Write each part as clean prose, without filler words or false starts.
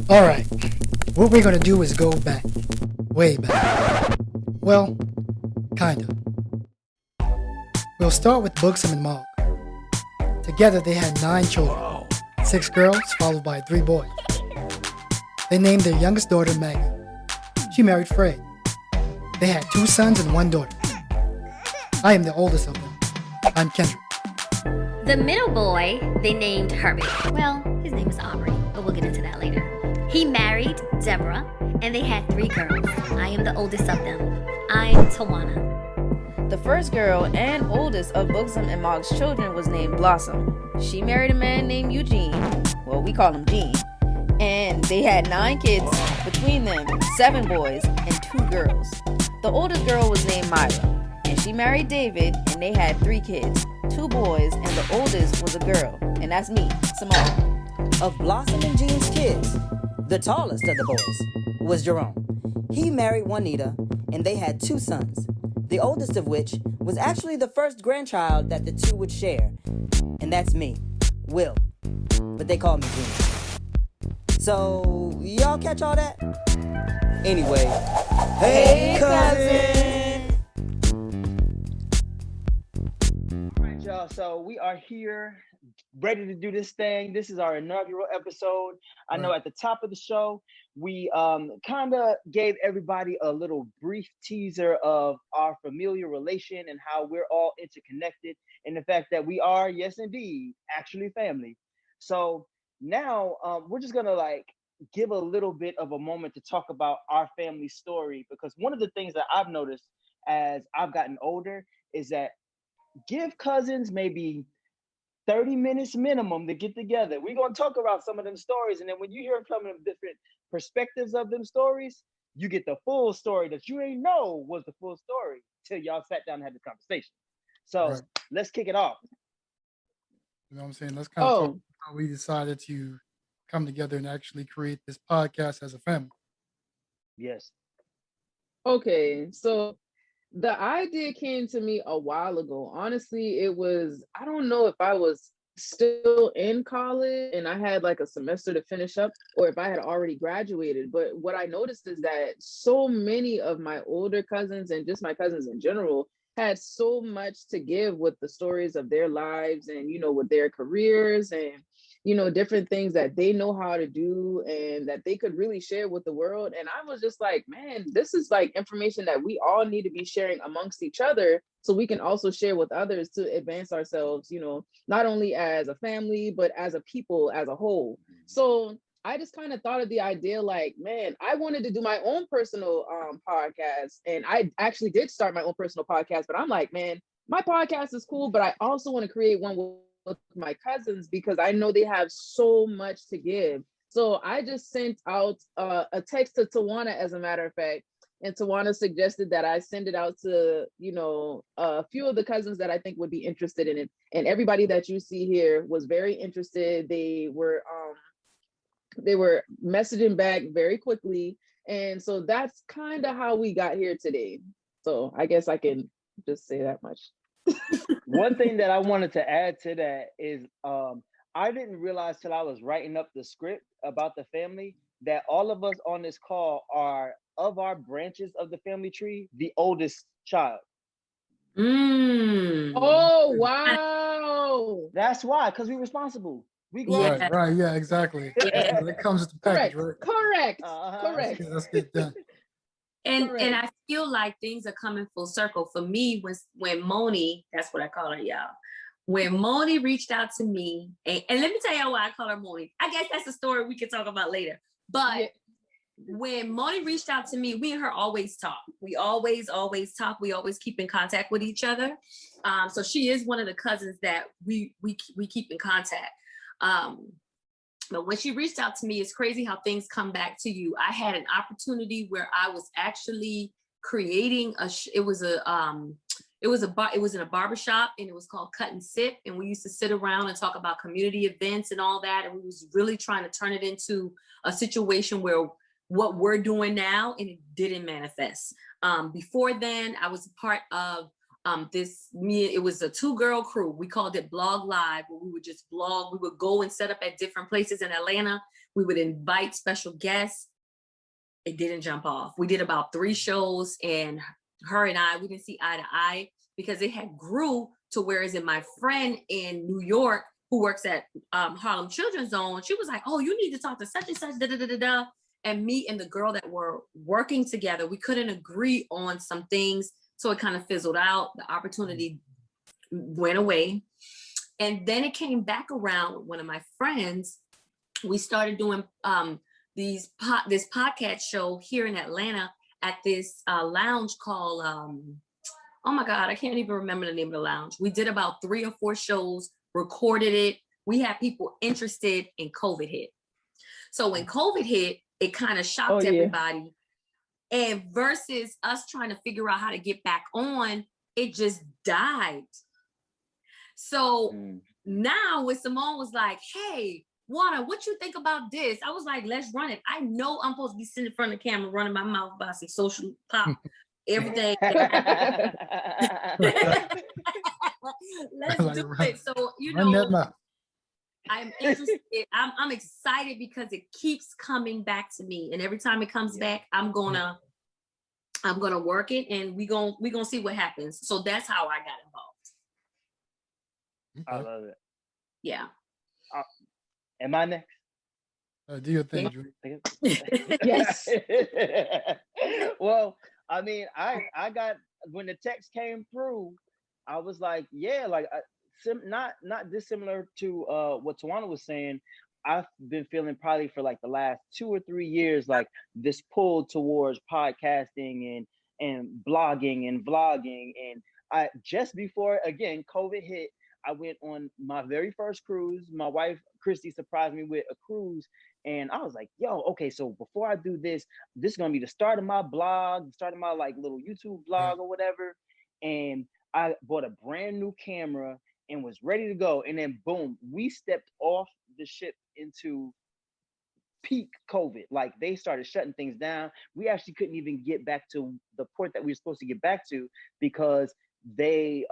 Alright, what we're gonna do is go back. Way back. Well, kinda. We'll start with Buxom and Mog. Together they had 9 children, 6 girls followed by 3 boys. They named their youngest daughter Maggie. She married Fred. They had 2 sons and 1 daughter. I am the oldest of them. I'm Kendrick. The middle boy, they named Herbie. Well, his name is Aubrey, but we'll get into that later. He married Deborah, and they had 3 girls. I am the oldest of them. I'm Tawana. The first girl and oldest of Buxom and Mog's children was named Blossom. She married a man named Eugene. Well, we call him Gene. And they had 9 kids, between them 7 boys and 2 girls. The oldest girl was named Myra, and she married David, and they had 3 kids, 2 boys, and the oldest was a girl, and that's me, Simone. Of Blossom and Gene's kids, the tallest of the boys was Jerome. He married Juanita, and they had 2 sons, the oldest of which was actually the first grandchild that the 2 would share, and that's me, Will, but they call me Gene. So, y'all catch all that? Anyway, hey cousin! All right, y'all, so we are here, ready to do this thing. This is our inaugural episode. I know at the top of the show, we kind of gave everybody a little brief teaser of our familial relation and how we're all interconnected, and the fact that we are, yes indeed, actually family. So now we're just gonna give a little bit of a moment to talk about our family story, because one of the things that I've noticed as I've gotten older is that give cousins maybe 30 minutes minimum to get together. We're going to talk about some of them stories. And then when you hear from them different perspectives of them stories, you get the full story that you ain't know was the full story till y'all sat down and had the conversation. So let's kick it off. You know what I'm saying? Let's kind of talk about how we decided to come together and actually create this podcast as a family. Yes. Okay, so the idea came to me a while ago. Honestly, I don't know if I was still in college and I had like a semester to finish up, or if I had already graduated. But what I noticed is that so many of my older cousins, and just my cousins in general, had so much to give with the stories of their lives and, with their careers and, different things that they know how to do and that they could really share with the world. And I was just like, man, this is like information that we all need to be sharing amongst each other, so we can also share with others to advance ourselves, not only as a family, but as a people as a whole. So I just kind of thought of the idea like, man, I wanted to do my own personal podcast. And I actually did start my own personal podcast, but I'm like, man, my podcast is cool, but I also want to create one with my cousins because I know they have so much to give. So I just sent out a text to Tawana, as a matter of fact, and Tawana suggested that I send it out to, a few of the cousins that I think would be interested in it. And everybody that you see here was very interested. They were messaging back very quickly. And so that's kind of how we got here today. So I guess I can just say that much. One thing that I wanted to add to that is I didn't realize till I was writing up the script about the family that all of us on this call are, of our branches of the family tree, the oldest child. Oh, wow. That's why, because we're responsible. We go Right, yeah, exactly. It comes with the package, Correct. Let's get done. And I feel like things are coming full circle for me when Moni, that's what I call her, y'all. When Moni reached out to me, and let me tell y'all why I call her Moni. I guess that's a story we can talk about later. But when Moni reached out to me, we and her always talk. We always talk. We always keep in contact with each other. So she is one of the cousins that we keep in contact. But when she reached out to me, it's crazy how things come back to you. I had an opportunity where I was actually creating it was in a barbershop, and it was called Cut and Sip. And we used to sit around and talk about community events and all that. And we was really trying to turn it into a situation where what we're doing now, and it didn't manifest. Before then, I was a part of it was a 2-girl crew. We called it Blog Live, where we would just blog. We would go and set up at different places in Atlanta. We would invite special guests. It didn't jump off. We did about 3 shows, and her and I, we didn't see eye to eye because it had grew to whereas in my friend in New York who works at Harlem Children's Zone, she was like, oh, you need to talk to such and such, da da da da da. And me and the girl that were working together, we couldn't agree on some things. So it kind of fizzled out. The opportunity went away. And then it came back around with one of my friends. We started doing this podcast show here in Atlanta at this lounge called, oh my God, I can't even remember the name of the lounge. We did about 3 or 4 shows, recorded it. We had people interested, and COVID hit. So when COVID hit, it kind of shocked everybody. And versus us trying to figure out how to get back on, it just died. So now when Simone was like, hey, Juana, what you think about this? I was like, let's run it. I know I'm supposed to be sitting in front of the camera running my mouth about some social pop, everything. Let's do it. So, you know, I'm interested. I'm excited because it keeps coming back to me. And every time it comes back, I'm gonna work it, and we gonna see what happens. So that's how I got involved. I love it. Yeah. Am I next? Do your thing, Drew. Yes. Well, I mean, I got, when the text came through, I was like, yeah, like not dissimilar to what Tawana was saying. I've been feeling probably for like the last 2 or 3 years, like this pull towards podcasting and blogging and vlogging. And I just before, again, COVID hit, I went on my very first cruise. My wife, Christy, surprised me with a cruise. And I was like, yo, okay, so before I do this, this is going to be the start of my blog, the start of my like little YouTube blog or whatever. And I bought a brand new camera and was ready to go. And then boom, we stepped off the ship into peak COVID. Like they started shutting things down. We actually couldn't even get back to the port that we were supposed to get back to because they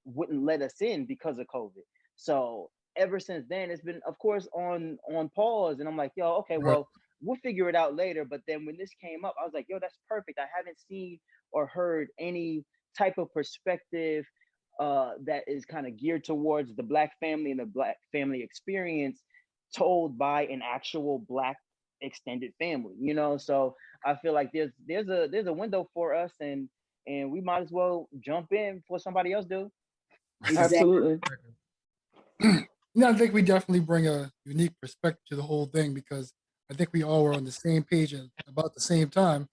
wouldn't let us in because of COVID. So ever since then, it's been, of course, on pause. And I'm like, yo, okay, well, we'll figure it out later. But then when this came up, I was like, yo, that's perfect. I haven't seen or heard any type of perspective that is kind of geared towards the Black family and the Black family experience told by an actual Black extended family, you know? So I feel like there's a window for us, and we might as well jump in before somebody else do. Absolutely. No, I think we definitely bring a unique perspective to the whole thing because I think we all were on the same page at about the same time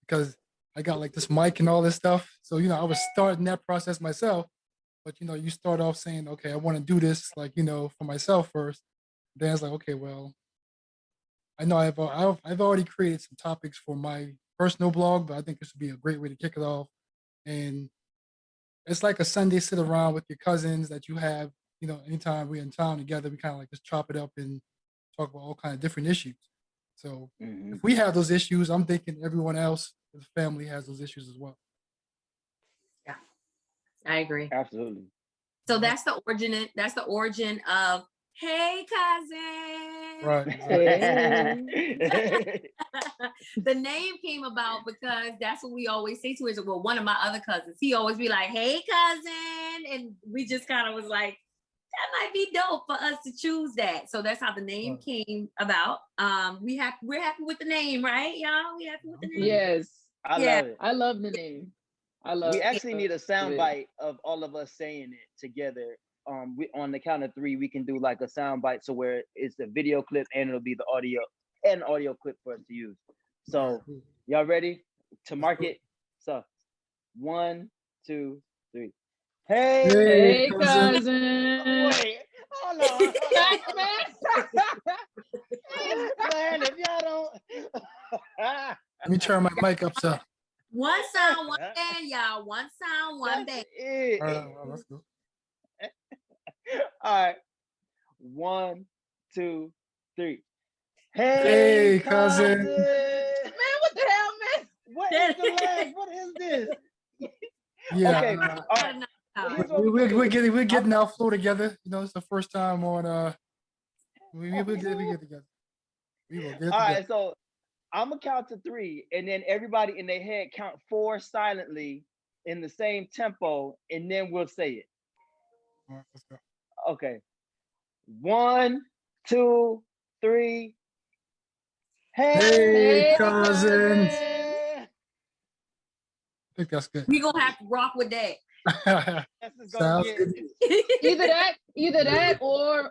because I got like this mic and all this stuff. So, you know, I was starting that process myself, but, you know, you start off saying, okay, I want to do this, like, you know, for myself first. Then it's like, okay, well, I know I've already created some topics for my personal blog, but I think this would be a great way to kick it off. And it's like a Sunday sit around with your cousins that you have, you know, anytime we're in town together, we kind of like just chop it up and talk about all kind of different issues. So if we have those issues, I'm thinking everyone else in the family has those issues as well. Yeah, I agree. Absolutely. So that's the origin of Hey Cousin. Right. The name came about because that's what we always say to each other. Well, one of my other cousins, he always be like, hey cousin. And we just kind of was like, that might be dope for us to choose that. So that's how the name came about. We're happy with the name, right, y'all? We happy with the name? Yes. I love it. I love the name. I love We actually need a sound bite of all of us saying it together. On the count of 3, we can do like a sound bite so where it's a video clip and it'll be the audio clip for us to use. So y'all ready to mark it? So 1, 2, 3. Hey cousin. Wait, hold on. Man, if y'all don't. Let me turn my mic up, so. One sound, one band, y'all. One sound, one band. All right, let's go. All right. 1, 2, 3. Hey, cousin. Man, what the hell, man? What is the lag? What is this? Yeah. Okay. All right. We're getting our flow together. You know, it's the first time on. We get together. We will get All together. right, so I'm gonna count to 3, and then everybody in their head count 4 silently in the same tempo, and then we'll say it. All right, let's go. Okay. 1, 2, 3. Hey, cousins. cousins. I think that's good. We gonna have to rock with that. This is gonna Sounds get good. Either that, or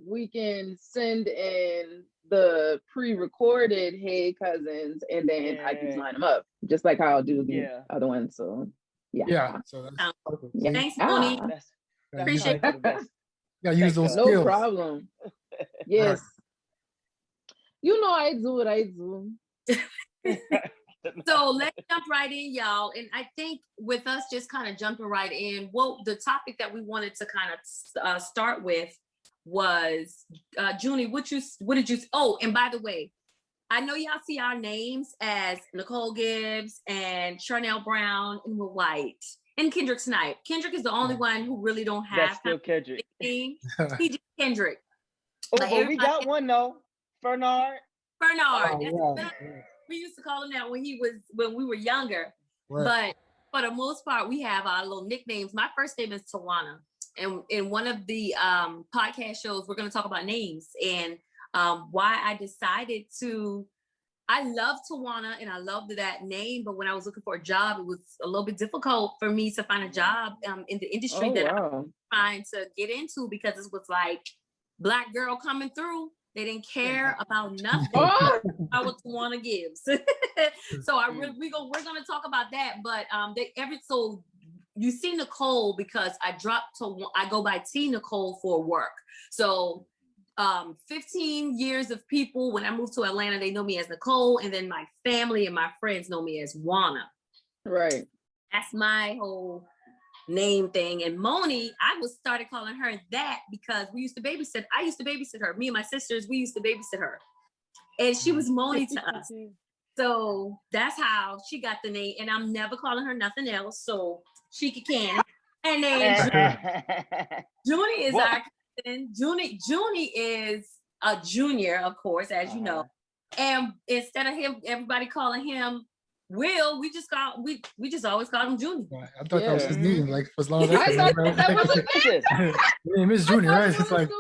we can send in the pre-recorded "Hey Cousins," and then I can Yeah. line them up, just like how I'll do the Yeah. other ones. So Yeah, so that's perfect. Yeah. Thanks, Moni. That's Appreciate for the best. gotta use those No skills. problem. Yes. You know I do what I do. So let's jump right in, y'all. And I think with us just kind of jumping right in, well, the topic that we wanted to kind of start with was, Junie, what did you, oh, and by the way, I know y'all see our names as Nicole Gibbs and Charnel Brown, and we're white. And Kendrick Snipe. Kendrick is the only one who really don't have That's still Kendrick. He just Kendrick. Oh, Like, but we got one though. Bernard. Bernard. Oh, That's- yeah. We used to call him that when we were younger. Right. But for the most part, we have our little nicknames. My first name is Tawana. And in one of the podcast shows, we're going to talk about names and why I decided to. I love Tawana and I loved that name, but when I was looking for a job, it was a little bit difficult for me to find a job in the industry that I'm trying to get into, because it was like Black girl coming through. They didn't care about nothing. About what Tawana gives. So we're gonna talk about that. But so you see Nicole because I go by T Nicole for work. So 15 years of people, when I moved to Atlanta, they know me as Nicole, and then my family and my friends know me as Wana. Right. That's my whole name thing. And Moni, I started calling her that because I used to babysit her. Me and my sisters, we used to babysit her. And she was Moni to us. So that's how she got the name. And I'm never calling her nothing else. So she can. And then Junie is our cousin. Junie is a junior, of course, as you know. And instead of everybody calling him Will, we just always called him Junie. Right. I thought that was his name, like for as long as I thought that was his name is Junior, right? It's like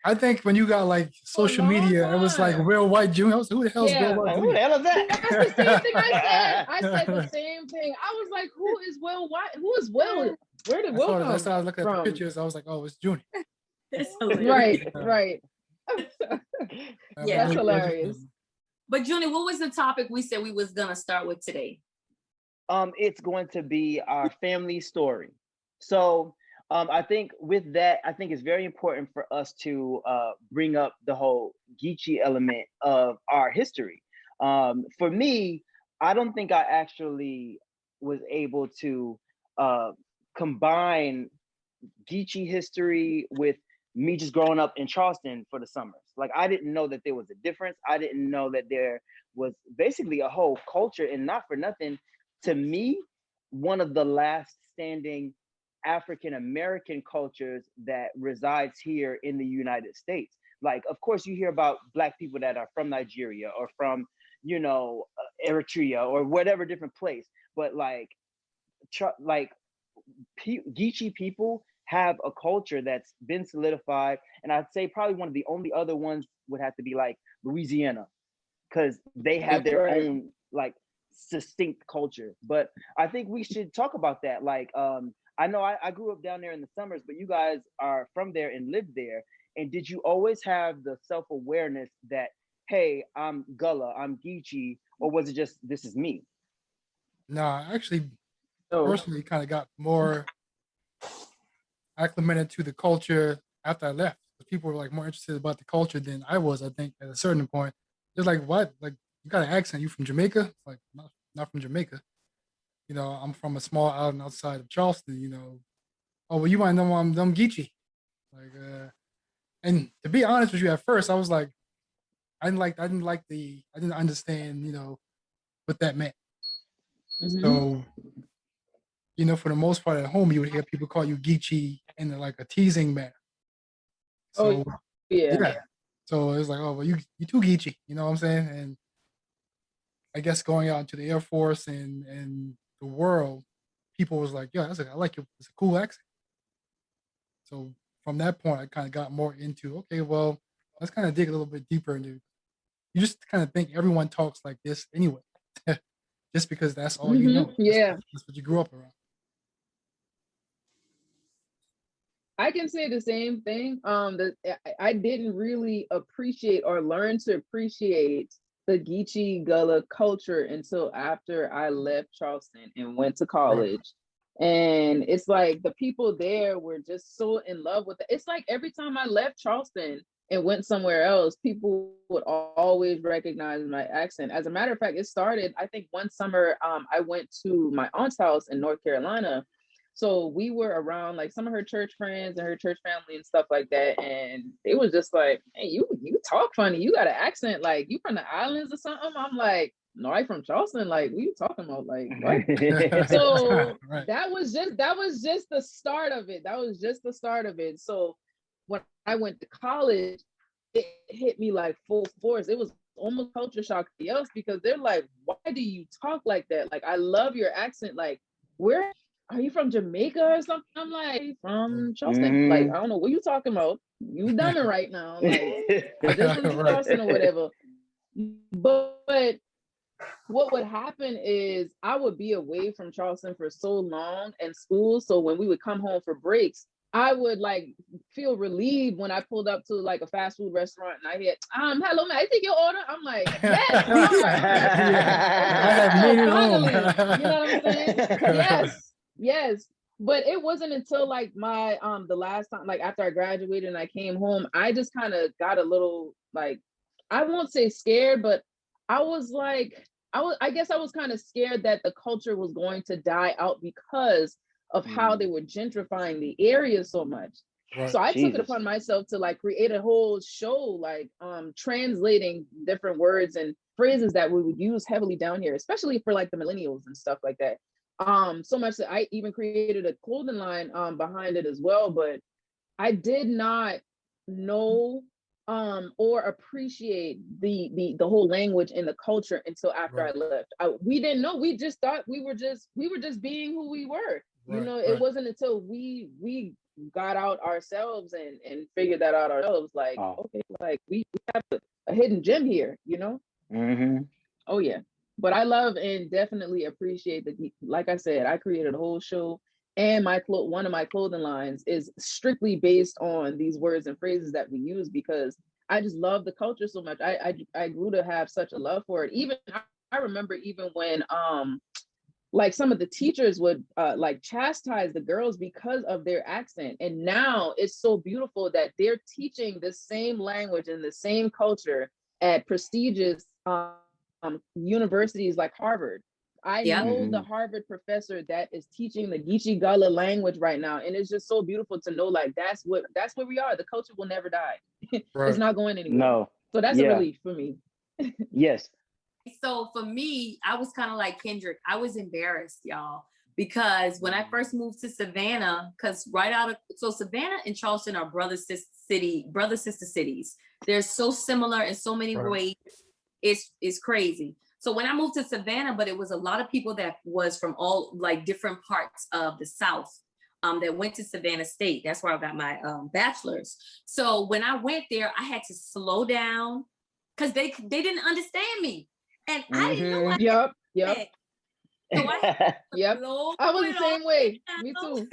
I think when you got like social media, it was like Will White Jr. I was, who the hell is Will White Jr.? Who the hell is that? That's the same thing I said. I said the same thing. I was like, who is Will White? Who is Will? Where did Will come from? I started looking at the pictures. I was like, oh, it's Junior. Right. Yeah, that's hilarious. But Junie, what was the topic we said we was gonna start with today? It's going to be our family story. So I think with that, I think it's very important for us to bring up the whole Geechee element of our history. For me, I don't think I actually was able to combine Geechee history with me just growing up in Charleston for the summers. Like, I didn't know that there was a difference. I didn't know that there was basically a whole culture, and not for nothing, to me, one of the last standing African-American cultures that resides here in the United States. Like, of course, you hear about Black people that are from Nigeria or from, Eritrea or whatever different place. But Geechee people have a culture that's been solidified. And I'd say probably one of the only other ones would have to be like Louisiana, because they have their own like distinct culture. But I think we should talk about that. Like, I know I grew up down there in the summers, but you guys are from there and lived there. And did you always have the self-awareness that, hey, I'm Gullah, I'm Geechee, or was it just, this is me? No, I actually personally kind of got more acclimated to the culture after I left. People were like more interested about the culture than I was, I think, at a certain point. They're like, what? Like, you got an accent, you from Jamaica? It's like, not from Jamaica. I'm from a small island outside of Charleston, Oh, well, you might know I'm Geechee. Like, and to be honest with you, at first I was like, I didn't understand, what that meant. Mm-hmm. So, for the most part at home, you would hear people call you Geechee in like a teasing manner. So, yeah. So it's like, oh well, you too geechy, you know what I'm saying? And I guess going out into the Air Force and the world, people was like, yeah, I like it. It's a cool accent. So from that point, I kind of got more into, okay, well, let's kind of dig a little bit deeper into. You just kind of think everyone talks like this anyway, just because that's all you know. Yeah. That's what you grew up around. I can say the same thing. That I didn't really appreciate or learn to appreciate the Geechee Gullah culture until after I left Charleston and went to college. Right. And it's like the people there were just so in love with it. It's like every time I left Charleston and went somewhere else, people would always recognize my accent. As a matter of fact, it started, I think one summer, I went to my aunt's house in North Carolina. So we were around like some of her church friends and her church family and stuff like that. And it was just like, hey, you talk funny. You got an accent. Like, you from the islands or something? I'm like, no, I from Charleston. Like, what you talking about? Like, what? So right. that was just the start of it. That was just the start of it. So when I went to college, it hit me like full force. It was almost culture shock to us because they're like, why do you talk like that? Like, I love your accent. Like, where are you from, Jamaica or something? I'm like, from Charleston. Like, I don't know what you talking about. You done it right now. Like, I just went to Charleston or whatever. But what would happen is I would be away from Charleston for so long in school. So when we would come home for breaks, I would like feel relieved when I pulled up to like a fast food restaurant and I hit, hello, man, I take your order. I'm like, yes, I have made it home. You know what I'm saying? Yes. But it wasn't until like my the last time, like after I graduated and I came home, I just kind of got a little like, I won't say scared, but I was like, I guess I was kind of scared that the culture was going to die out because of how they were gentrifying the area so much. Right. So I took it upon myself to like create a whole show, like translating different words and phrases that we would use heavily down here, especially for like the millennials and stuff like that. So much that I even created a clothing line behind it as well, but I did not know or appreciate the whole language and the culture until after I left. We didn't know. We just thought we were just being who we were. You know, it wasn't until we got out ourselves and figured that out ourselves. Like, okay, like we have a hidden gem here. You know. Mm-hmm. Oh yeah. But I love and definitely appreciate like I said, I created a whole show, and one of my clothing lines is strictly based on these words and phrases that we use because I just love the culture so much. I grew to have such a love for it. Even I remember even when like some of the teachers would like chastise the girls because of their accent, and now it's so beautiful that they're teaching the same language and the same culture at prestigious universities like Harvard. I know the Harvard professor that is teaching the Geechee Gullah language right now, and it's just so beautiful to know like that's where we are. The culture will never die. It's not going anywhere. No. So that's a relief for me. Yes. So for me, I was kind of like Kendrick. I was embarrassed, y'all, because when I first moved to Savannah, because so Savannah and Charleston are brother sister cities. They're so similar in so many ways. It's crazy. So when I moved to Savannah, but it was a lot of people that was from all like different parts of the South that went to Savannah State. That's where I got my bachelor's. So when I went there, I had to slow down because they didn't understand me. And I didn't know what Yep. So I I was the same way. Me too.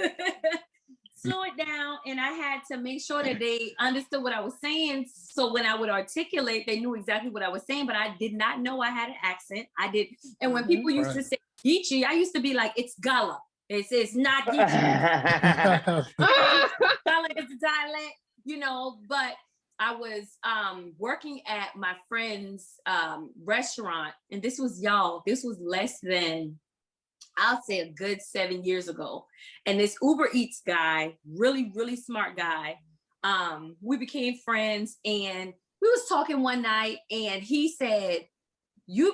Slow it down, and I had to make sure that they understood what I was saying. So when I would articulate, they knew exactly what I was saying, but I did not know I had an accent. I did. And when people used to say Geechee, I used to be like, it's Gullah. It's not Geechee. Gullah is the dialect, you know, but I was working at my friend's restaurant, and this was less than, I'll say a good 7 years ago. And this Uber Eats guy, really, really smart guy, we became friends, and we was talking one night, and he said, you're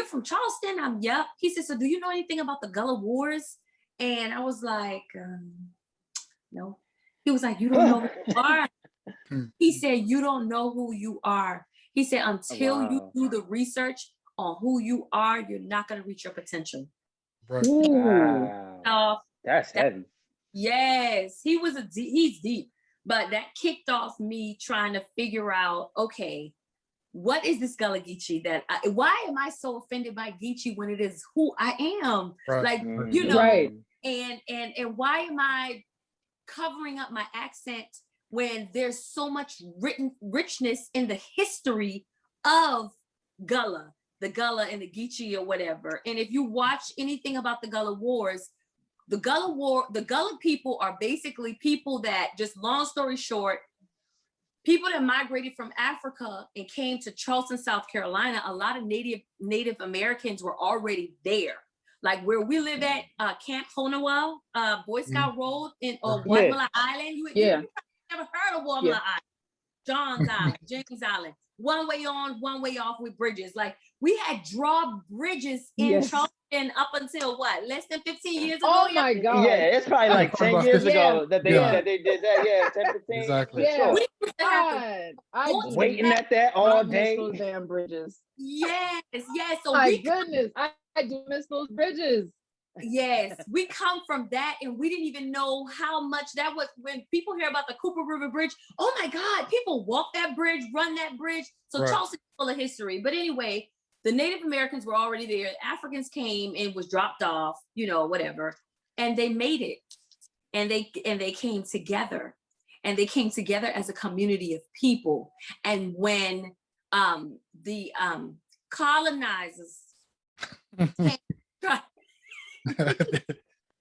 from Charleston? Yep. He said, so do you know anything about the Gullah Wars? And I was like, no. He was like, you don't know what they are? He said, you don't know who you are. He said, until you Wow. do the research on who you are, you're not going to reach your potential. Right. Wow. That's heavy. Yes, he's deep. But that kicked off me trying to figure out, okay, what is this Gullah Geechee why am I so offended by Geechee when it is who I am? Right. Like, Mhm. you know, Right. and why am I covering up my accent when there's so much richness in the history of Gullah, the Gullah and the Geechee or whatever. And if you watch anything about the Gullah Wars, the Gullah people are basically people that, just long story short, people that migrated from Africa and came to Charleston, South Carolina. A lot of Native Americans were already there. Like where we live at Camp Honowell, Boy Scout Road in Guatemala Island. You never heard of Guatemala Island. John's Island, James Island. One way on, one way off with bridges. Like we had drawbridges in Charleston up until what, less than 15 years ago? Oh my God. Yeah, it's probably like 10 years ago that they did that. Yeah, 10, 15 Exactly. years. Yeah. Sure. I Waiting at that all miss day. those damn bridges. Yes. So My goodness, I do miss those bridges. Yes, we come from that, and we didn't even know how much that was. When people hear about the Cooper River Bridge, oh my God, people walk that bridge, run that bridge. So Charleston is full of history. But anyway, the Native Americans were already there. Africans came and was dropped off, you know, whatever, and they made it, and they came together, and they came together as a community of people. And when the colonizers came,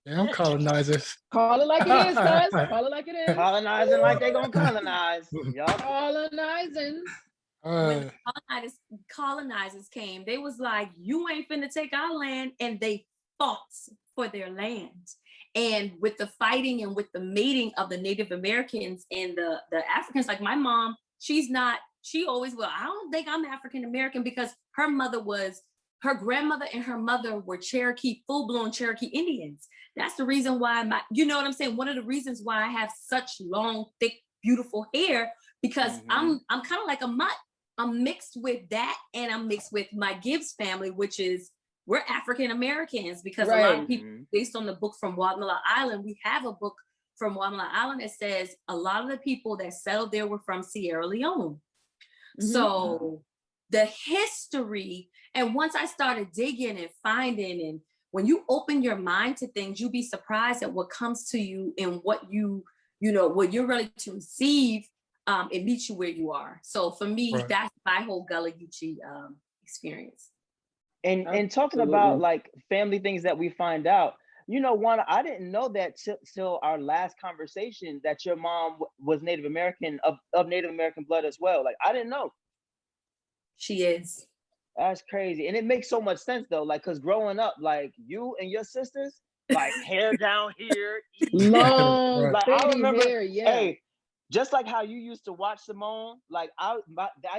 Damn colonizers. Call it like it is, guys. Call it like it is. Colonizing like they gonna colonize. Yup. Colonizing. When colonizers came, they was like, you ain't finna take our land, and they fought for their land. And with the fighting and with the mating of the Native Americans and the Africans, like my mom, she always, well, I don't think I'm African American, because her grandmother and her mother were Cherokee, full-blown Cherokee Indians. That's the reason why you know what I'm saying? One of the reasons why I have such long, thick, beautiful hair, because I'm kind of like a mutt. I'm mixed with that, and I'm mixed with my Gibbs family, which is, we're African Americans, because a lot of people, based on the book from Guatemala Island, we have a book from Guatemala Island that says a lot of the people that settled there were from Sierra Leone. So the history, and once I started digging and finding, and when you open your mind to things, you'll be surprised at what comes to you and what what you're ready to receive. It meets you where you are. So for me, that's my whole Gullah Gucci experience. And talking about like family things that we find out, you know, Juana, I didn't know that till our last conversation that your mom was Native American, of Native American blood as well. Like, I didn't know. She is. That's crazy. And it makes so much sense though, like, because growing up, like you and your sisters, like hair down here, long, like I remember, hair, hey, just like how you used to watch Simone, like I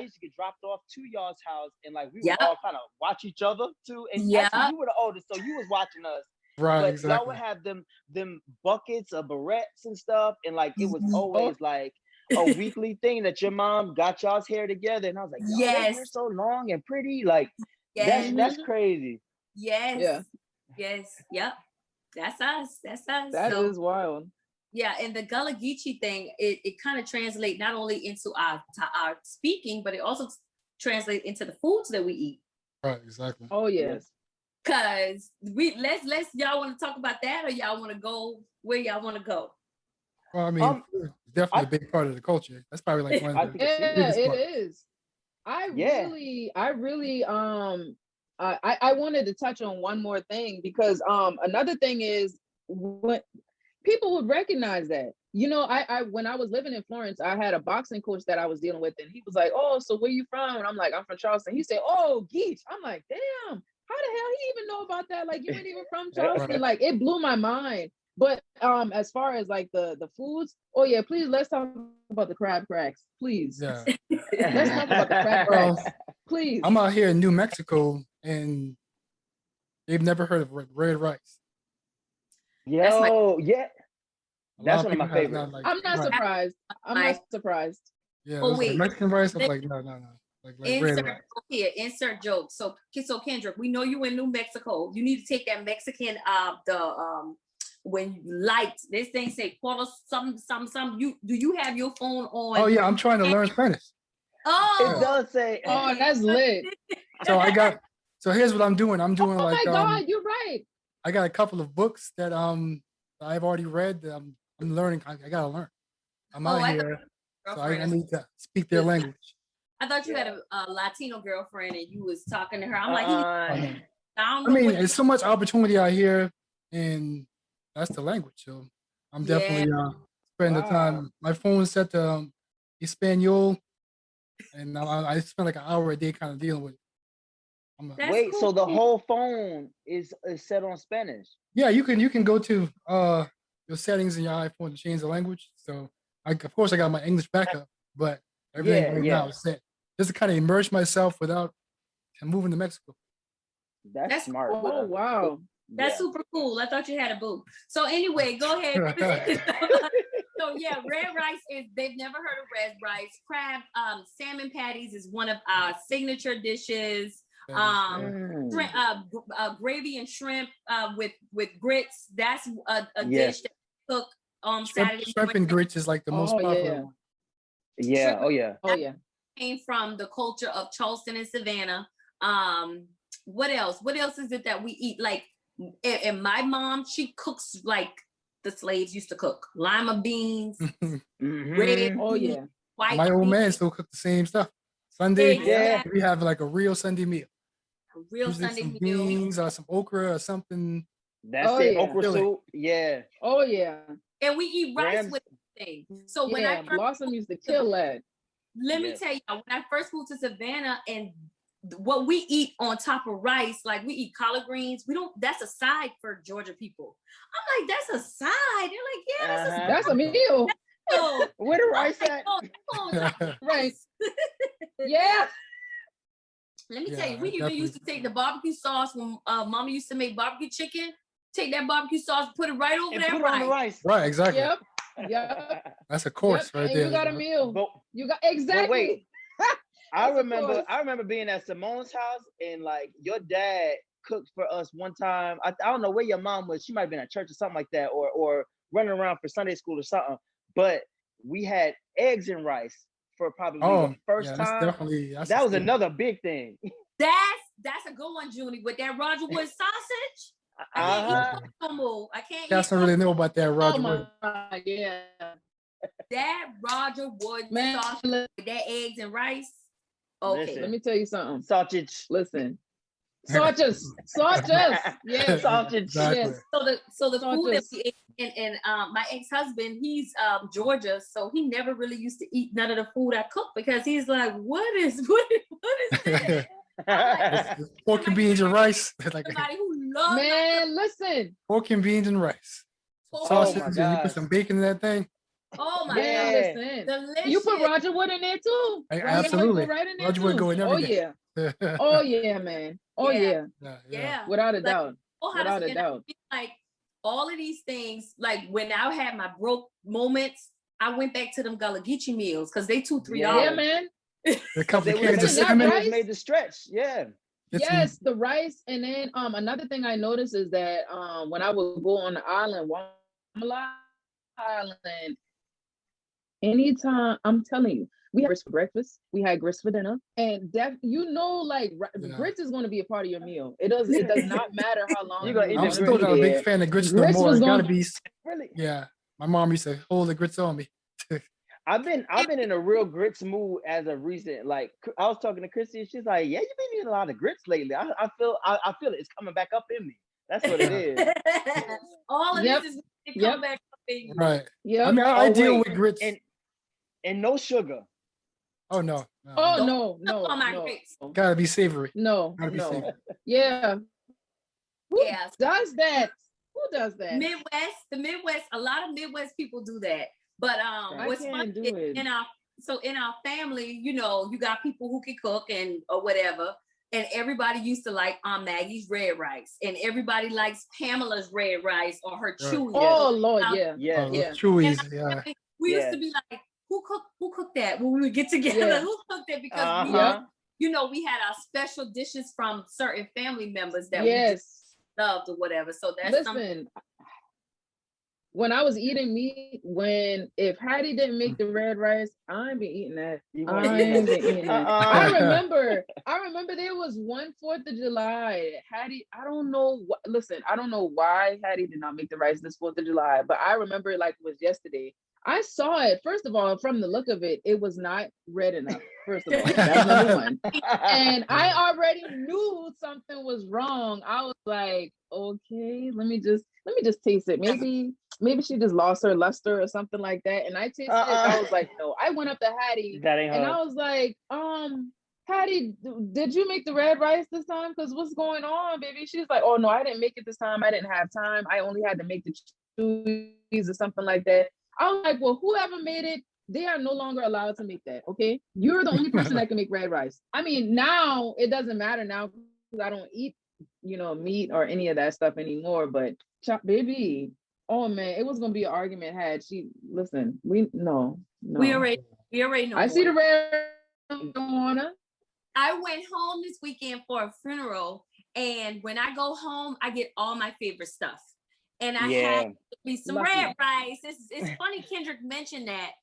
used to get dropped off to y'all's house, and like we would all kind of watch each other too. And actually, you were the oldest, so you was watching us. Right, but exactly. Y'all would have them buckets of barrettes and stuff, and like it was always like a weekly thing that your mom got y'all's hair together, and I was like, y'all hair so long and pretty, like that's crazy. Yes. Yep. That's us. That is wild. Yeah, and the Gullah Geechee thing, it kind of translates not only into our speaking, but it also translates into the foods that we eat. Right, exactly. Oh yes. Cause let's y'all want to talk about that, or y'all want to go where y'all want to go? Well, I mean, it's definitely a big part of the culture. That's probably like one of the biggest it is. I really I wanted to touch on one more thing, because another thing is, when people would recognize that, you know, I when I was living in Florence, I had a boxing coach that I was dealing with, and he was like, oh, so where you from? And I'm like, I'm from Charleston. He said, oh, Geech. I'm like, damn, how the hell he even know about that? Like, you ain't even from Charleston. Like, it blew my mind. But as far as like the foods, oh yeah, please, let's talk about the crab cracks, please. Yeah. Let's talk about the crab cracks, please. I'm out here in New Mexico, and they've never heard of red rice. Yo, yeah. A That's lot of one of my people have favorites. not like. I'm not right. surprised. I'm not surprised. Yeah, Oh those like wait, Mexican rice. I'm let- like, no. Like red insert rice. here, insert joke. So Kendrick, we know you in New Mexico. You need to take that Mexican when you light this thing say quarter some. You do you have your phone on? Oh yeah, I'm trying to learn Spanish. Oh, It does say. Oh, that's lit. So so here's what I'm doing. I'm doing Oh like my God, you're right. I got a couple of books that I've already read that I'm learning. I gotta learn. I'm out here, so I need to speak their language. I thought you had a Latino girlfriend and you was talking to her. I'm like, I mean, there's so much opportunity out here, and that's the language. So I'm definitely spending the time. My phone's set to Espanol, and I spend like an hour a day kind of dealing with it. Wait, cool. So the whole phone is set on Spanish? Yeah, you can go to your settings in your iPhone to change the language. So of course I got my English backup, but everything now is set. Just to kind of immerse myself without moving to Mexico. That's smart. Oh wow. That's super cool. I thought you had a boo. So anyway, go ahead. So yeah, red rice they've never heard of red rice. Crab, salmon patties is one of our signature dishes. Gravy and shrimp with grits. That's a dish that we cook Saturday. Shrimp and grits is like the most popular one. Yeah. Oh yeah. Came from the culture of Charleston and Savannah. What else? What else is it that we eat? Like, and my mom, she cooks like the slaves used to cook: lima beans, red. Oh yeah. White. My old man still cook the same stuff. Sunday, we have like a real Sunday meal. A real usually Sunday some meal. Beans or some okra or something. That's it. Okra soup. Yeah. Oh yeah. And we eat rice with things. So when I Blossom used to kill that. Let me tell you, when I first moved to Savannah and what we eat on top of rice, like we eat collard greens, that's a side for Georgia people. I'm like, that's a side. They're like, yeah, that's a meal. Where the rice at? Rice. Yeah. Let me tell you, we even used to take the barbecue sauce when Mama used to make barbecue chicken. Take that barbecue sauce, put it right over that rice. On the rice. Right, exactly. Yep. That's a course right there. You got a meal. You got exactly. Wait. I remember being at Simone's house and like your dad cooked for us one time. I don't know where your mom was. She might have been at church or something like that, or running around for Sunday school or something. But we had eggs and rice for probably the first time. That was another big thing. That's a good one, Junie, with that Roger Wood sausage. I can't eat no more. I can't. That's not really know about that Roger Wood. Yeah. That Roger Wood sausage with that eggs and rice. Okay. Listen, let me tell you something. Sausage. Listen. Sausages. Yeah. Sausage. Exactly. Yes. So the food that we ate, and my ex-husband, he's Georgia, so he never really used to eat none of the food I cook because he's like, what is this? Like, pork and beans and rice. Like somebody who loves listen. Pork and beans and rice. Sausage, and you put some bacon in that thing. Oh my God! Listen, delicious. You put Roger Wood in there too. Absolutely. Right in there Roger Wood go in every day. Oh yeah, man. Oh yeah. Without a doubt. Without a doubt. Like all of these things, like when I had my broke moments, I went back to them Gullah Gucci meals because they $2-3. Yeah, man. A couple of cans of cinnamon. Made the stretch. Yeah. Yes, the rice, and then another thing I noticed is that when I would go on the island, Wamala Island, anytime, I'm telling you, we had grits for breakfast, we had grits for dinner, and grits is going to be a part of your meal. It does not matter how long you're gonna eat. I'm still not a big fan of grits no more. It's gotta be really. Yeah, my mom used to hold the grits on me. I've been in a real grits mood as of recent. Like I was talking to Christy, she's like, "Yeah, you've been eating a lot of grits lately." I feel it. It's coming back up in me. That's what it is. All of this is coming back up in you. Right. Yeah. I mean, I deal with grits and no sugar. Oh no. No. Gotta be savory. No. Savory. Yeah. Who does that? Who does that? The Midwest. A lot of Midwest people do that. But what's fun in our family, you know, you got people who can cook or whatever. and everybody used to like Aunt Maggie's red rice, and everybody likes Pamela's red rice or her chewy. Oh Lord, yeah. Yeah. Chewies, yeah. We used to be like, who cooked that when we would get together? Yeah. Who cooked that? Because we had our special dishes from certain family members that we just loved or whatever. So that's something. When I was eating meat, if Hattie didn't make the red rice, I ain't been eating that. I ain't been eating that. I remember there was one 4th of July. Hattie, I don't know why Hattie did not make the rice this 4th of July, but I remember it like it was yesterday. I saw it. First of all, from the look of it, it was not red enough. First of all, that's number one. And I already knew something was wrong. I was like, okay, let me just taste it. Maybe she just lost her luster or something like that. And I tasted it. I was like, no. I went up to Hattie and I was like, Hattie, did you make the red rice this time? Because what's going on, baby? She's like, oh no, I didn't make it this time. I didn't have time. I only had to make the cheese or something like that. I was like, well, whoever made it, they are no longer allowed to make that. Okay, you're the only person that can make red rice. I mean, now it doesn't matter now because I don't eat, meat or any of that stuff anymore. But baby, oh man, it was gonna be an argument. Had she listen, we already know. I see the red on. I went home this weekend for a funeral, and when I go home, I get all my favorite stuff. And I had me some red rice. It's funny Kendrick mentioned that.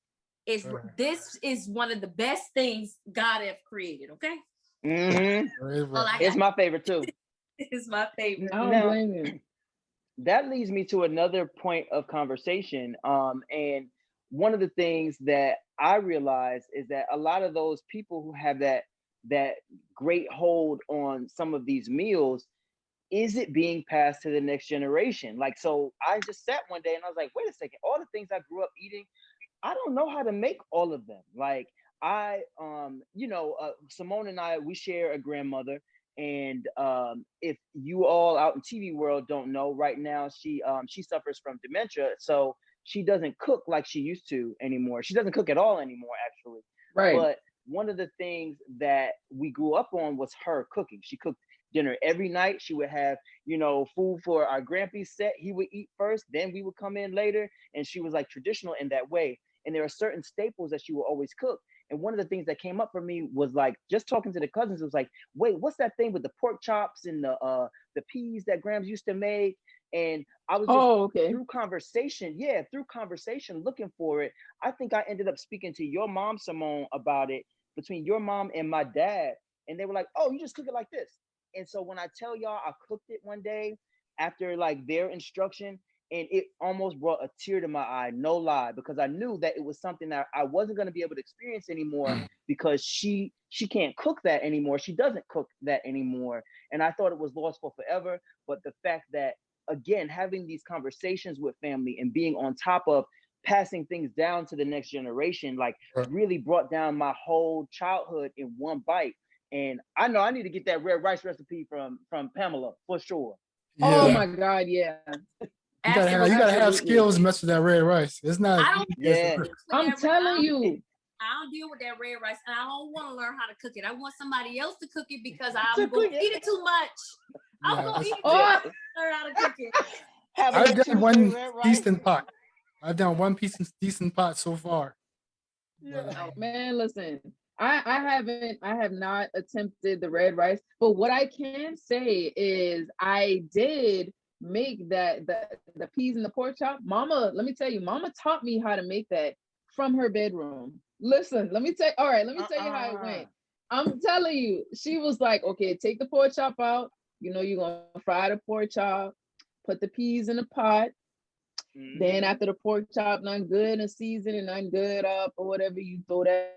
This is one of the best things God have created, okay? Mm-hmm. It's my favorite too. It's my favorite. I don't blame you. That leads me to another point of conversation. And one of the things that I realize is that a lot of those people who have that great hold on some of these meals, is it being passed to the next generation? Like, so I just sat one day and I was like, wait a second, all the things I grew up eating, I don't know how to make all of them. Like Simone and I, we share a grandmother. And if you all out in TV world don't know, right now she suffers from dementia, so she doesn't cook like she used to anymore. She doesn't cook at all anymore, actually. Right. But one of the things that we grew up on was her cooking. She cooked dinner every night. She would have, food for our grandpa's set. He would eat first, then we would come in later. And she was like traditional in that way. And there are certain staples that she will always cook. And one of the things that came up for me was like, just talking to the cousins, was like, wait, what's that thing with the pork chops and the peas that Grams used to make? And I was just through conversation looking for it. I think I ended up speaking to your mom, Simone, about it, between your mom and my dad. And they were like, oh, you just cook it like this. And so when I tell y'all I cooked it one day after like their instruction, and it almost brought a tear to my eye, no lie, because I knew that it was something that I wasn't going to be able to experience anymore because she can't cook that anymore. She doesn't cook that anymore. And I thought it was lost for forever. But the fact that, again, having these conversations with family and being on top of passing things down to the next generation, like really brought down my whole childhood in one bite. And I know I need to get that red rice recipe from Pamela for sure. Yeah. Oh my God, yeah. You gotta have skills to mess with that red rice. It's not. I'm telling you. I don't deal with that red rice, and I don't want to learn how to cook it. I want somebody else to cook it because I'm going to eat it too much. I'm going to eat it too much to learn how to cook it. I've done one decent pot. I've done one decent pot so far. Yeah. Man, listen. I have not attempted the red rice, but what I can say is I did make that the peas and the pork chop. Mama, let me tell you, Mama taught me how to make that from her bedroom. Listen, let me tell you how it went. I'm telling you, she was like, okay, take the pork chop out. You're gonna fry the pork chop, put the peas in the pot. Then after the pork chop done good and seasoned and done good up or whatever, you throw that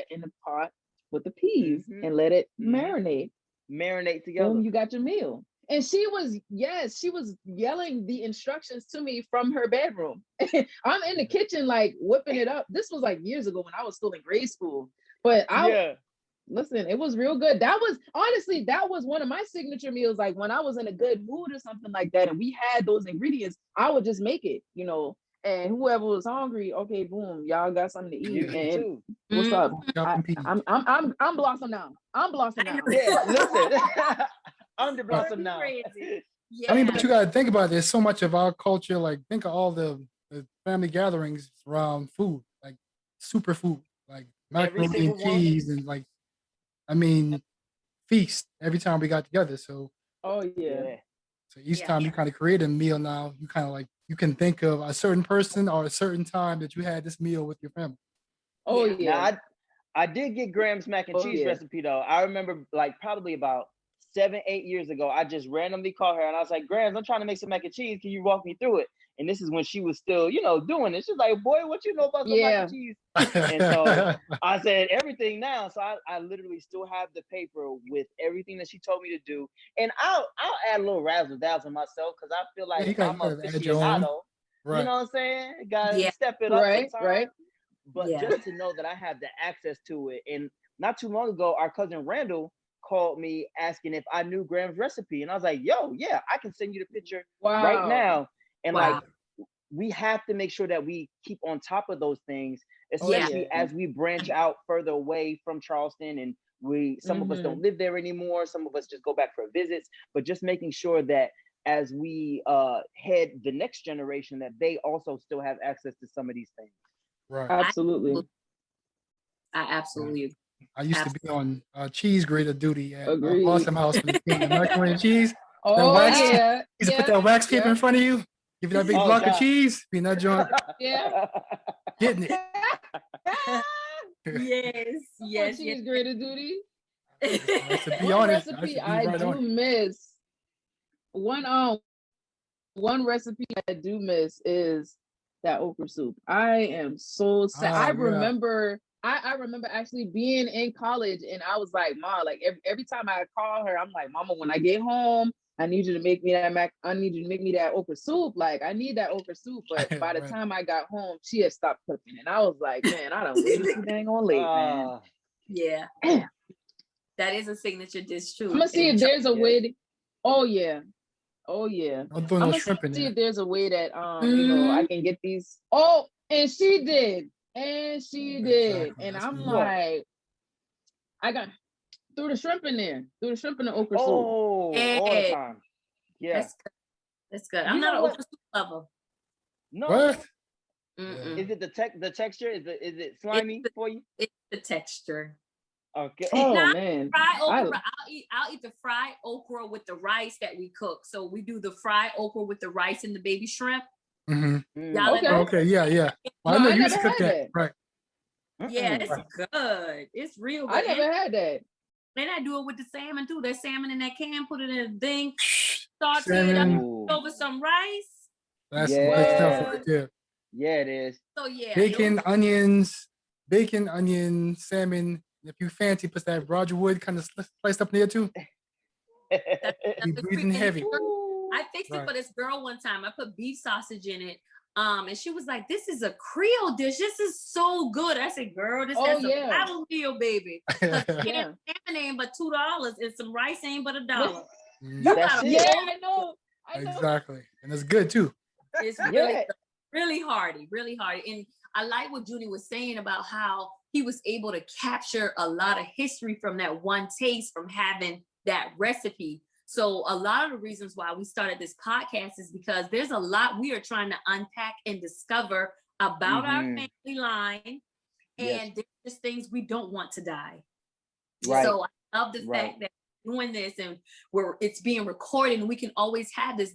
in the pot with the peas and let it marinate together. Boom, you got your meal. And she was yelling the instructions to me from her bedroom. I'm in the kitchen like whipping it up. This was like years ago when I was still in grade school. But listen, it was real good. That was one of my signature meals. Like when I was in a good mood or something like that and we had those ingredients, I would just make it, and whoever was hungry, okay, boom, y'all got something to eat. You eat And too. what's up? Mm-hmm. I'm Blossom now. I'm Blossom now. Yeah, listen. I'm the Blossom now. Crazy. Yeah. I mean, but you gotta think about it. There's so much of our culture. Like, think of all the family gatherings around food, like superfood, like Every macaroni and single one. cheese, and like, I mean, feast every time we got together. So, Oh yeah. Yeah. so each Yeah. time you kind of create a meal now, you kind of like you can think of a certain person or a certain time that you had this meal with your family. Oh Yeah. yeah. Now I did get Graham's mac and Oh, cheese yeah. recipe though. I remember like probably about 7-8 years ago, I just randomly called her and I was like, Grams, I'm trying to make some mac and cheese. Can you walk me through it? And this is when she was still, doing it. She's like, boy, what you know about some mac Yeah. and cheese? And so I said everything now. So I literally still have the paper with everything that she told me to do. And I'll add a little razzle dazzle myself because I feel like you gotta- I'm you gotta add your own. aficionado. Right. You know what I'm saying? Gotta Yeah. step it up Right, sometimes. right. But Yeah. just to know that I have the access to it. And not too long ago, our cousin Randall called me asking if I knew Graham's recipe. And I was like, yo, yeah, I can send you the picture Wow. right now. And Wow. like, we have to make sure that we keep on top of those things, especially yeah. as we branch out further away from Charleston. And some of us don't live there anymore. Some of us just go back for visits, but just making sure that as we head the next generation, that they also still have access to some of these things. Right. Absolutely. I absolutely agree. I used to be on cheese grater duty at Agreed. Blossom House when it came to macaroni and cheese. Oh wax- yeah. You used to put Yeah. that wax paper Yeah. in front of you, give you that big Oh, block God. of cheese, be in that joint, Yeah. getting it. Yes, yes, Cheese yes. grater duty. To be One honest, recipe I I do miss. One recipe I do miss is that okra soup. I am so sad. I yeah. remember I remember actually being in college and I was like, Ma, like every time I call her, I'm like, Mama, when I get home, I need you to make me I need you to make me that okra soup. Like I need that okra soup. But by the Right. time I got home, she had stopped cooking. And I was like, man, I don't waited too dang on late, man. Yeah. Damn. That is a signature dish too. I'm gonna see if there's a way to, oh yeah. I'm throwing I'm no gonna shrimp in see there. if there's a way that I can get these. Oh, and she did. Exactly. And That's I'm good. like, I got threw the shrimp in there. Threw the shrimp in the okra soup. Oh, all the Hey. time. Yeah. That's good. That's good. You I'm not know an what? okra soup lover. No. What? Mm-mm. Is it the texture? Is it slimy for you? It's the texture. Okay. Oh Nah, man. Fried okra. I'll eat the fried okra with the rice that we cook. So we do the fried okra with the rice and the baby shrimp. Mm-hmm. Y'all Okay. Okay, yeah. Well, No, I know I you used to never cook had that. Right. Yeah, it's Right. good. It's real good. I never had that. And I do it with the salmon too. That salmon in that can, put it in a thing, saute it Salmon. up Ooh. over some rice. That's some good stuff Yeah. right there. Yeah, it is. So yeah, Bacon, onion, salmon. If you fancy, put that Roger Wood kind of sliced up in there too. You breathing heavy. I fixed it for this girl one time. I put beef sausage in it. And she was like, "This is a Creole dish. This is so good." I said, "Girl, this has a battle meal, baby. Yeah. Salmon ain't but $2, and some rice ain't but $1. Mm, You That's gotta it. Yeah, I know. exactly, and it's good too. It's Yeah. really hardy, really hardy. And I like what Junie was saying about how he was able to capture a lot of history from that one taste, from having that recipe. So a lot of the reasons why we started this podcast is because there's a lot we are trying to unpack and discover about our family line. And there's just things we don't want to die. Right. So I love the fact that we're doing this and it's being recorded and we can always have this.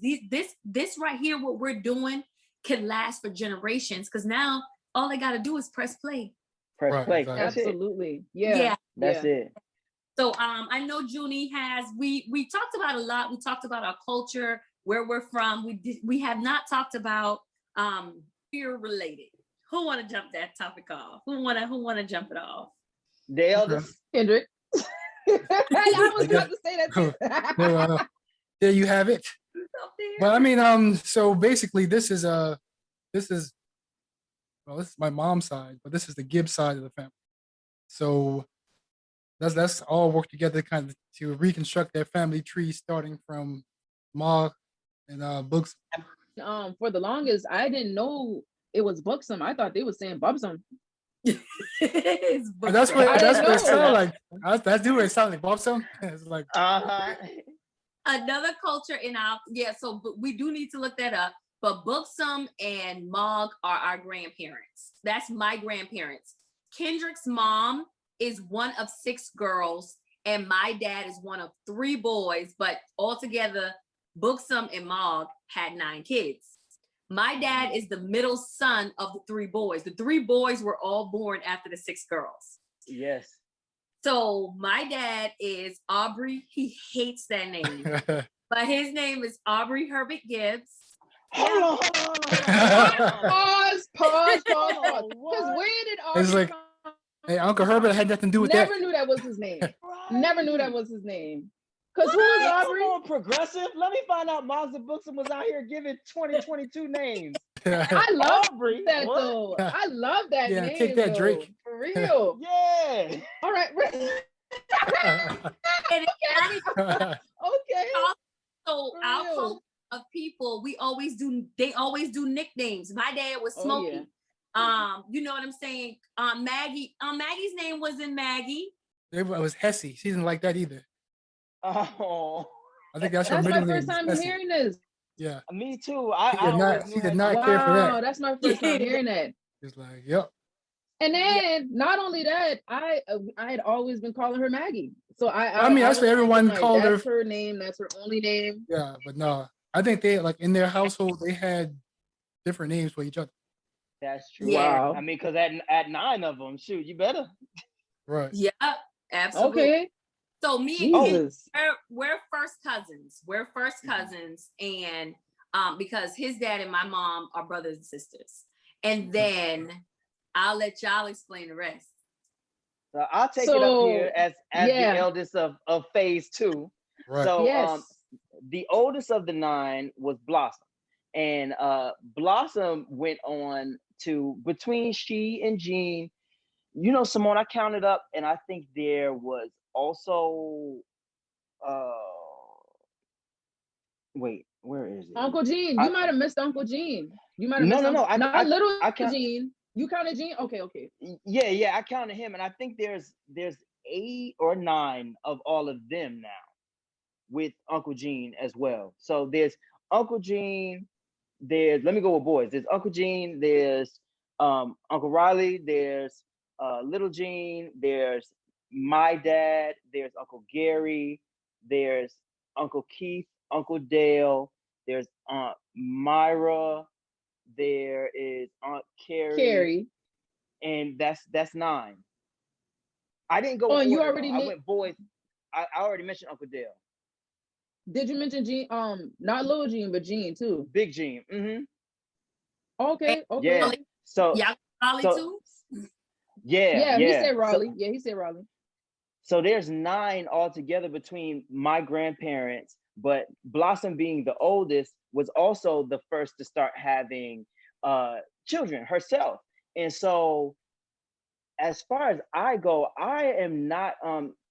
This right here, what we're doing can last for generations, because now all they got to do is press play. Press play. Exactly. That's it. Absolutely. Yeah. That's it. So I know Junie has, we talked about a lot. We talked about our culture, where we're from. We have not talked about fear related. Who want to jump that topic off? Who want to jump it off? The eldest. Kendrick. I was about to say that too. Well, there you have it. But I mean, so basically, this is my mom's side, but this is the Gibbs side of the family. So that's all work together, kind of to reconstruct their family tree, starting from Ma and books. For the longest, I didn't know it was buxom. I thought they were saying bubsome. It's That's Buxom. what that's what it know. sounded like. That's what it sounded like. Bobson. It's like Another culture in our so but we do need to look that up. But Buxom and Mog are our grandparents. That's my grandparents. Kendrick's mom is one of 6 girls, and my dad is one of 3 boys. But altogether, Buxom and Mog had 9 kids. My dad is the middle son of the 3 boys. The 3 boys were all born after the 6 girls. yes. So my dad is Aubrey. He hates that name, but his name is Aubrey Herbert Gibbs. Hold on. Pause. Because where did Aubrey It's like, come? hey, Uncle Herbert had nothing to do with Never that. knew that was his name. Right. Never knew that was his name. Because who is Come Aubrey? on, progressive. Let me find out Miles and Buxom was out here giving 2022 names. I love Aubrey. that What? though. I love that Yeah, name. take that, though. Drake. For real. Yeah. All right. And it's Okay. so For our real. culture of people, they always do nicknames. My dad was Oh, Smokey. You know what I'm saying? Maggie's name wasn't Maggie. It was Hesse. She didn't like that either. Oh, I think that's her That's my middle name. first time Hesse. hearing this. Yeah. me too. She did not care for Wow, that. that's my first time hearing that. It's like, yep. And then not only that, I had always been calling her Maggie. So I mean, that's was what everyone thinking, called her. That's her name. That's her only name. Yeah, but no. I think they like in their household they had different names for each other. That's true. Yeah. Wow. I mean, because at 9 of them, shoot, you better. Right. Yep, absolutely. Okay. So me and Kendrick, Jesus. we're first cousins. We're first cousins, and because his dad and my mom are brothers and sisters. And then I'll let y'all explain the rest. So I'll take it up here as the eldest of phase 2. Right. So Yes. the oldest of the 9 was Blossom, and Blossom went on to between she and Jean. You know, Simone, I counted up, and I think there was also wait, where is it? Uncle Gene. You might have missed Uncle Gene. You might have No, missed no, no. Not little I count, Gene. You counted Gene? Okay. yeah, I counted him, and I think there's 8 or 9 of all of them now, with Uncle Gene as well. So there's Uncle Gene. Let me go with boys. There's Uncle Gene. There's Uncle Riley. There's Little Gene. There's my dad. There's Uncle Gary. There's Uncle Keith. Uncle Dale. There's Aunt Myra. There is Aunt Carrie. And that's 9. I didn't go. You order, already. I went boys. I already mentioned Uncle Dale. Did you mention Gene? Not little Gene, but Gene too. Big Gene. Mm-hmm. Okay. Yeah. So Y'all Raleigh too? Yeah. He said Raleigh. He said Raleigh. So there's 9 altogether between my grandparents, but Blossom being the oldest was also the first to start having children herself. And so as far as I go, I am not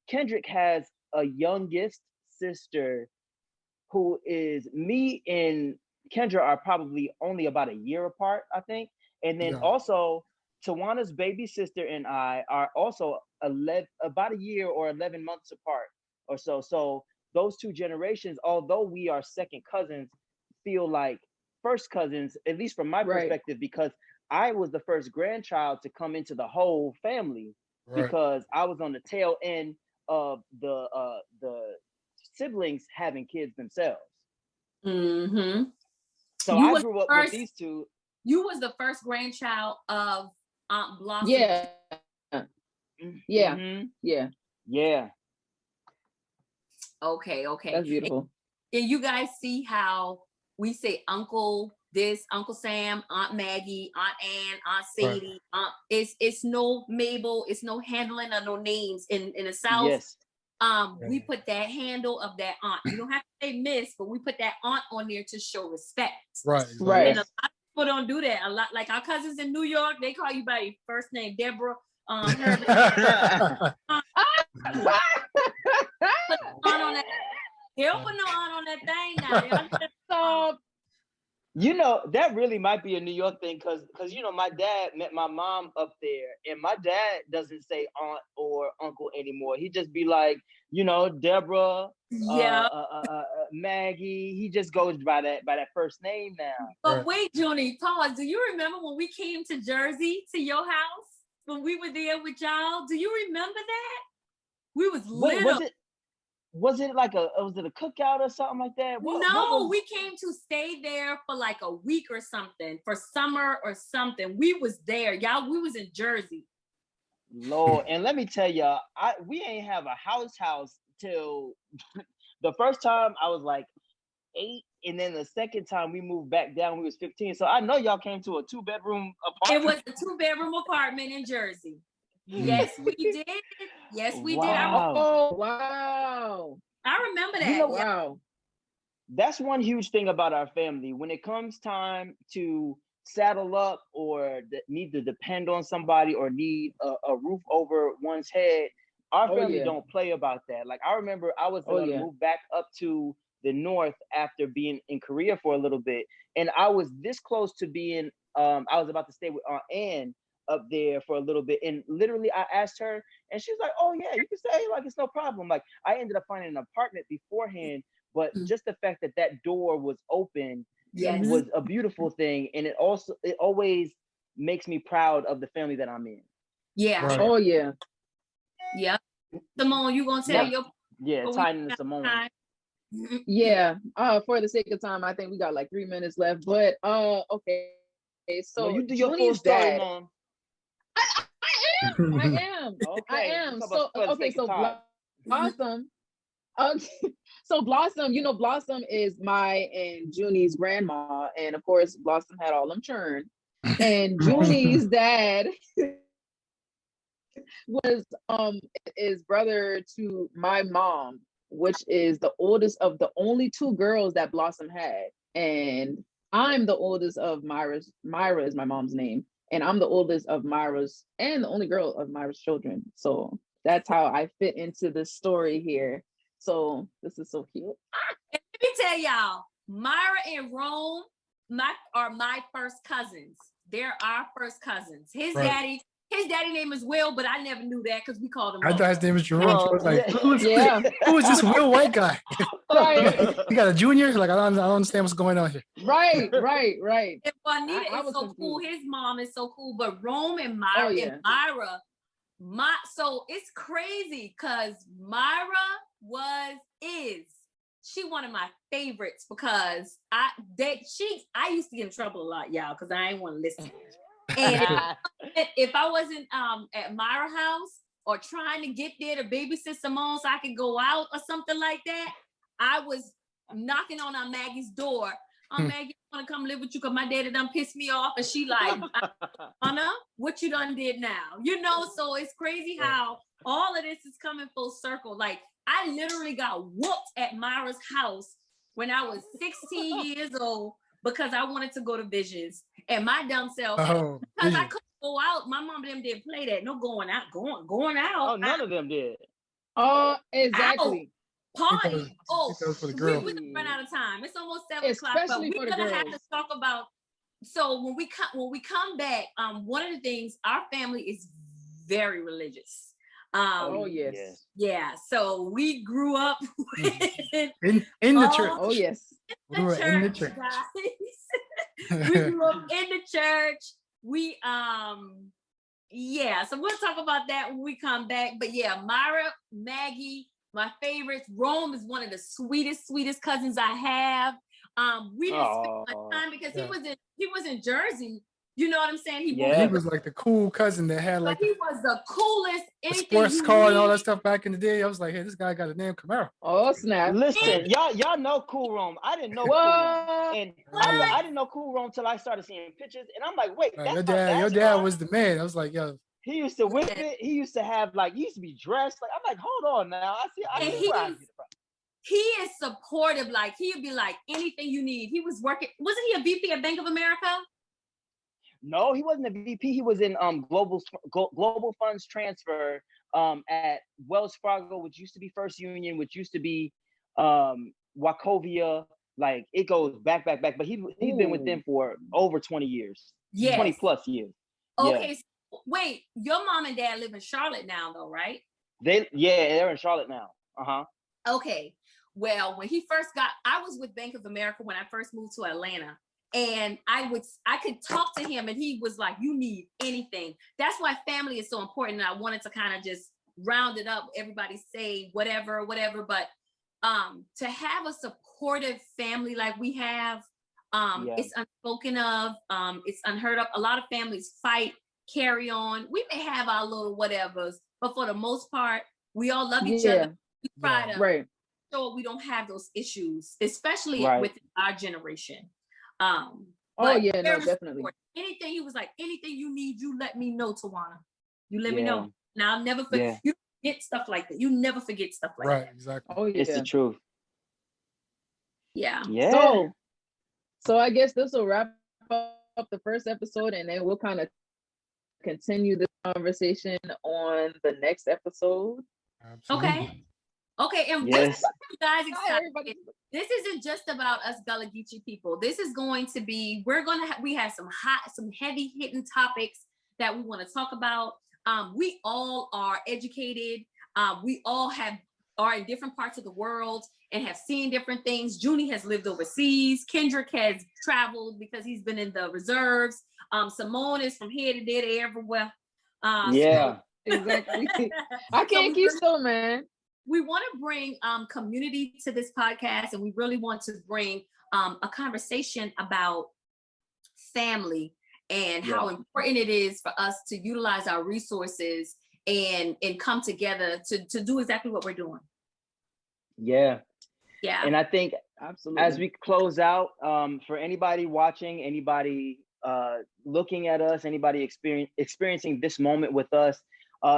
Kendrick has a youngest sister who is me and Kendra are probably only about a year apart, I think. And then also Tawana's baby sister and I are also about a year or 11 months apart or so. So those 2 generations, although we are second cousins, feel like first cousins, at least from my perspective, because I was the first grandchild to come into the whole family because I was on the tail end of the siblings having kids themselves. Mm-hmm. So I grew up with these 2. You was the first grandchild of Aunt Blossom. Yeah. Mm-hmm. Yeah. Okay. That's beautiful. And you guys see how we say Uncle this, Uncle Sam, Aunt Maggie, Aunt Ann, Aunt Sadie. It's no Mabel. It's no handling of no names in the South. Yes. We put that handle of that aunt. You don't have to say miss, but we put that aunt on there to show respect. Right. And a lot of people don't do that. A lot, like our cousins in New York, they call you by your first name, Deborah. Herbert. Put aunt on that. He'll put no aunt on that thing now. Stop. You know, that really might be a New York thing because you know my dad met my mom up there, and my dad doesn't say aunt or uncle anymore. He just be like, you know, Deborah, Yeah. Maggie. He just goes by that first name now. But wait, Junie, pause. Do you remember when we came to Jersey to your house when we were there with y'all? Do you remember that? We was Wait, little. was it like was it a cookout or something like that? We came to stay there for like a week or something, for summer or something. We was there, y'all. We was in Jersey. Lord, and let me tell y'all, we ain't have a house till the first time I was like 8, and then the second time we moved back down, we was 15. So I know y'all came to a 2-bedroom apartment. It was a 2-bedroom apartment in Jersey. Yes, we did. Yes, we did. Oh, wow. I remember that. You know, wow. That's one huge thing about our family. When it comes time to saddle up or need to depend on somebody or need a roof over one's head, our family don't play about that. Like, I remember I was going to move back up to the north after being in Korea for a little bit. And I was this close to being, I was about to stay with Aunt Ann up there for a little bit, and literally I asked her and she was like, oh yeah, you can stay, like it's no problem. Like, I ended up finding an apartment beforehand, but just the fact that that door was open was a beautiful thing, and it always makes me proud of the family that I'm in. Yeah. Right. Oh yeah. Simone, you gonna tell your tying into Simone. Yeah, for the sake of time, I think we got like 3 minutes left, but okay, so you do your full story, Mom. I am. So okay, so Blossom. Okay, so Blossom, you know, Blossom is my and Junie's grandma, and of course, Blossom had all them churn, and Junie's dad was is brother to my mom, which is the oldest of the only 2 girls that Blossom had, and I'm the oldest of Myra's. Myra is my mom's name. And I'm the oldest of Myra's and the only girl of Myra's children. So that's how I fit into this story here. So this is so cute. Let me tell y'all, Myra and Rome are my first cousins. They're our first cousins. His daddy name is Will, but I never knew that because we called him Rome. I thought his name was Jerome. So I was like, who is this Will white guy? Right. You got a junior? Like, I don't understand what's going on here. Right. And Juanita is so cool. His mom is so cool. But Rome and Myra and Myra, so it's crazy because Myra she one of my favorites because I used to get in trouble a lot, y'all, because I ain't want to listen. And if I wasn't at Myra house or trying to get there to babysit Simone so I could go out or something like that, I was knocking on Aunt Maggie's door. Aunt Maggie, I want to come live with you because my daddy done pissed me off. And she like, Anna, what you done did now? You know, so it's crazy how all of this is coming full circle. Like, I literally got whooped at Myra's house when I was 16 years old because I wanted to go to Visions. And my dumb self, because I couldn't go out. My mom and them didn't play that. No going out. Oh, none of them did. Exactly. Party. We run out of time. It's almost 7 o'clock. But we're gonna have to talk about. So when we come back, one of the things, our family is very religious. Yeah. So we grew up in the church. Oh yes. We were in the church. Guys. We grew up in the church. We so we'll talk about that when we come back. But yeah, Myra, Maggie, my favorites. Rome is one of the sweetest cousins I have. We didn't spend much time because he was in Jersey. You know what I'm saying? He was like the cool cousin that had like he was the coolest. The sports car and all that stuff back in the day. I was like, hey, this guy got a name COMYAH. Oh snap! Listen, y'all know Cool Rome. I didn't know Cool Rome, and I didn't know Cool Rome till I started seeing pictures, and I'm like, wait, that's your dad was the man. I was like, yo. He used to whip it. He used to have he used to be dressed like. I'm like, hold on now. He is supportive. Like, he'd be like, anything you need. He was working. Wasn't he a VP at Bank of America? No, he wasn't a VP. He was in global funds transfer at Wells Fargo, which used to be First Union, which used to be Wachovia. Like it goes back. But he's been with them for over 20 years. Yes. 20 plus years. Okay, Yeah. so wait, your mom and dad live in Charlotte now, though, right? They're in Charlotte now. Okay. Well, when he first I was with Bank of America when I first moved to Atlanta. And I could talk to him and he was like, you need anything. That's why family is so important. And I wanted to kind of just round it up. Everybody say whatever. But to have a supportive family like we have, it's unspoken of, it's unheard of. A lot of families fight, carry on. We may have our little whatevers, but for the most part, we all love each other. We try to show we don't have those issues, especially within our generation. No, definitely. Anything, he was like, anything you need, you let me know, Tawana. You let me know. Now I'll never forget. You forget stuff like that. You never forget stuff like that. Right, exactly. Oh, yeah. It's the truth. Yeah. So I guess this will wrap up the first episode, and then we'll kind of continue this conversation on the next episode. Absolutely. Okay, and this is you guys excited. This isn't just about us Gullah Gucci people. This is going to be, we have some heavy hitting topics that we want to talk about. We all are educated. We all are in different parts of the world and have seen different things. Junie has lived overseas. Kendrick has traveled because he's been in the reserves. Simone is from here to there, everywhere. Exactly. I can't keep still, man. We want to bring community to this podcast, and we really want to bring a conversation about family and how important it is for us to utilize our resources and come together to do exactly what we're doing. Yeah. And I think absolutely, as we close out, for anybody watching, anybody looking at us, anybody experiencing this moment with us,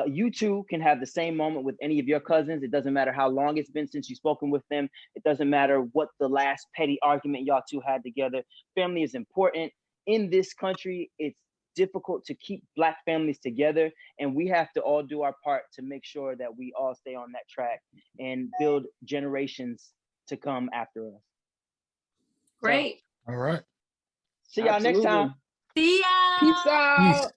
you too can have the same moment with any of your cousins. It doesn't matter how long it's been since you've spoken with them. It doesn't matter what the last petty argument y'all two had together. Family is important. In this country, it's difficult to keep Black families together, and we have to all do our part to make sure that we all stay on that track and build generations to come after us. Great. All right. See y'all next time. See ya. Peace out.